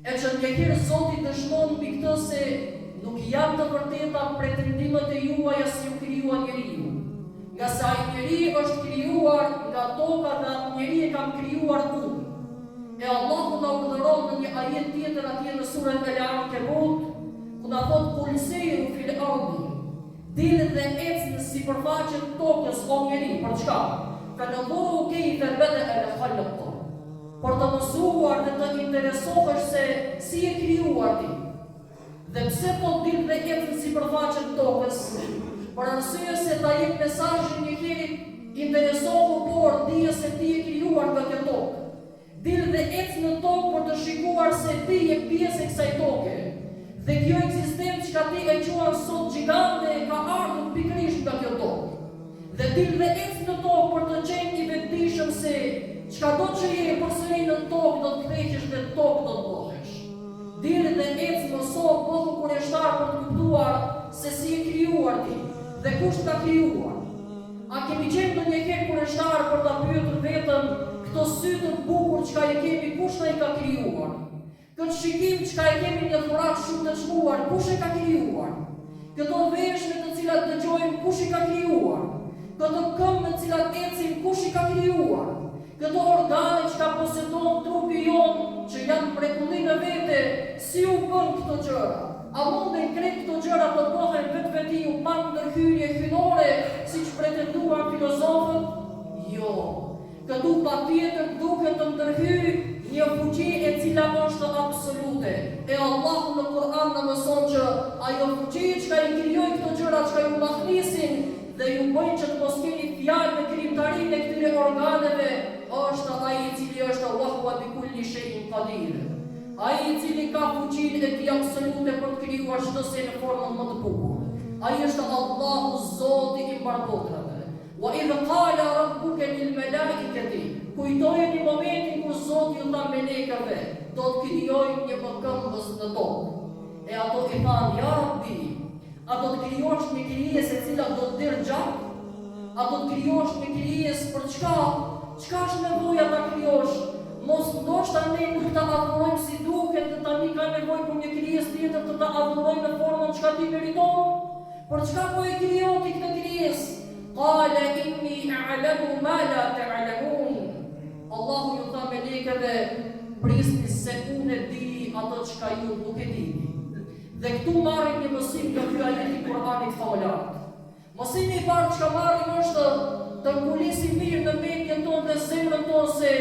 E që njëherë Zoti dëshmon mbi këtë se nuk janë të vërteta pretendimet e juaja si u krijua njeriu. Nga sa ai njeri është krijuar nga toka dhe njeri e kam krijuar unë. E Allahu na urdhëron në një ajet tjetër atje në surën Al-Ankabut, ku na thot kul siru fil ardi, dilni dhe ecni në sipërfaqen e tokës o njeri, për çka? Fanzuru kayfa bada'a al-khalq. Për të mësuar dhe të interesohesh se si e krijuar ti. Dhe pse po dilni dhe ecni në sipërfaqen e tokës? Për arsye se ta jep mesazhin njëri interesohu por dije se ti e krijuar nga kjo tokë. Dilni dhe ecni në tokë për të shikuar se ti je pjesë e kësaj toke. Dhe kjo ekzistencë që ti e quan sot gjigante ka ardhur pikërisht nga kjo tokë. Dhe dilni dhe ecni në tokë për të qenë i vetëdijshëm se çka do që je përsëri në tokë do të kthehesh dhe tokë do të bëhesh. Dilni dhe ecni mëso bëhu kurioztar për të kuptuar se si e krijuar ti dhe kush ta krijuar. A kemi qenë ndonjëherë kurioztar për ta pyetur veten këto sy të bukur çka i kemi, kush na i ka krijuar? Këtë shikim çka e kemi një dhurat shumë të çmuar, kush e ka krijuar? Këto veshje të cilat dëgjojmë, kush i ka krijuar? Këto këmbë me të cilat ecim, kush i ka krijuar? Këto organe që posedon trupi jonë, që janë mrekulli në vete, si u bën këto gjëra? A munden krejt këto gjëra të bëhen vetveti pa ndërhyrje hynore, siç pretenduan filozofët? Jo. Këtu patjetër duhet të ndërhyjë një fuqi e cila është absolute. E Allahu në Kur'an na mëson që ajo fuqi që i krijoi këto gjëra që ju mahnisin dhe ju bëjnë që të mos keni fjalë në krijimtarinë e këtyre organeve, është ai i cili është wa huwa bi kulli shay'in qadir. Ai i cili ka fuqinë e tij absolute për të krijuar çdo gjë në formën më të bukur. Ai është Allahu Zoti i mbarbotrave. Wa idh qala rabbuka lil malaikati, kujtojeni momentin kur Zoti u tha melekëve, do të krijojmë një këmbës në tokë. E ato i thanë, ja Rabbi, a do të krijosh një krijesë e cila do të dirë gjatë? A do të krijosh një krijesë për çka? Çka është nevoja ta krijosh? Mos ndoshta ne nuk ta adhurojmë si duket, dhe tani ka nevojë për një krijesë tjetër të ta adhurojmë në formën çka ti meriton? Për çka po e krijon ti këtë krijesë? Qala inni a'lamu ma la ta'lamun. Allahu ju tha melekëve, prisni se unë e di ato çka ju nuk e dini. Dhe këtu marrim një mësim nga ky ajet i Kur'anit famullar. Mësimi i parë që marrim është të ngulisim mirë në mendjen tonë dhe zemrën tonë se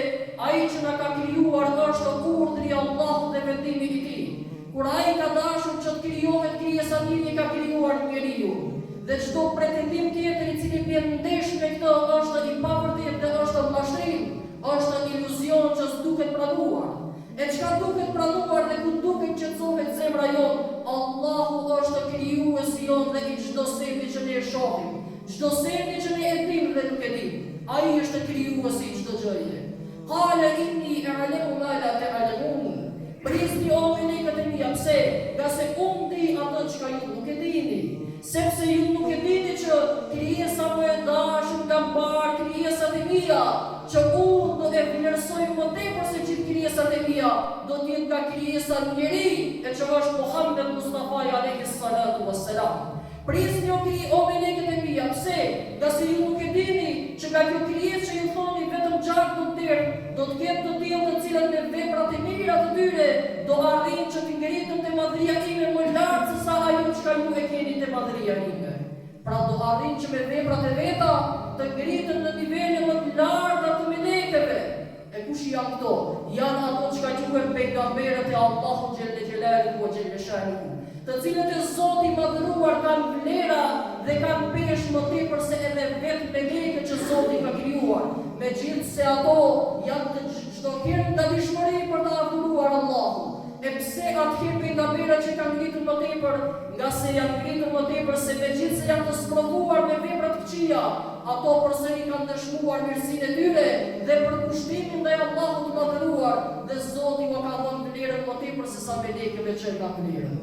ai që na ka krijuar është urdhri i Allahut dhe vendimi i tij. Kur ai ka dashur që të krijohet krijesa e tij, ka krijuar njeriu. Dhe çdo pretendim tjetër i cili vjen ndesh me këtë është i pavërtetë dhe është mashtrim, është iluzion që s'duket pranuar. E çka duket pranuar dhe ku duket qetësohet zemra jonë, Allahu është krijuesi jonë dhe i çdo seni që ne e shohim, çdo seni që ne e dim dhe nuk e dim. Ai është krijuesi i çdo gjëje. Qala inni a'lamu ma la ta'lamun. Prisni o melekët e mia, pse? Nga se unë di ato çka ju nuk e dini. Sepse ju nuk e dini që krijesa më e dashur nga mbar krijesat e mia, që unë do e vlerësoj më tepër se gjithë krijesat e mia, do të jetë nga krijesa e njeri, e që është Muhammed Mustafa alayhi salatu wassalam. Prisni o melekët e mia, pse? Nga se ju nuk e dini që nga kjo krijesë që ju thoni vetëm gjatë do të tërë, do të ketë të tillë të cilat me veprat e mira të tyre do arrijnë që të ngritën te madhëria ime më lart se sa ajo çka ju e keni te madhëria ime. Pra do arrijnë që me veprat e veta të ngritën në nivele më të larta të melekëve. E kush janë këto? Janë ato çka quhen pejgamberët e Allahut xhelle xhelaluhu wa xhelle shanuhu, të cilët e Zoti i madhëruar kanë vlera dhe kanë peshë më tepër se edhe vetë melekët që Zoti ka krijuar, megjithse ato janë të çdo herë ndalishmëri për të adhuruar Allahun. E pse atëherë pejgamberët që kanë ngritur më tepër, nga se janë ngritur më tepër se megjithse janë të sprovuar me vepra të këqija, ato përsëri kanë dëshmuar mirësinë e tyre dhe përkushtimin ndaj Allahut të madhëruar, dhe Zoti u ka dhënë vlerën më tepër se sa melekëve që kanë vlerën.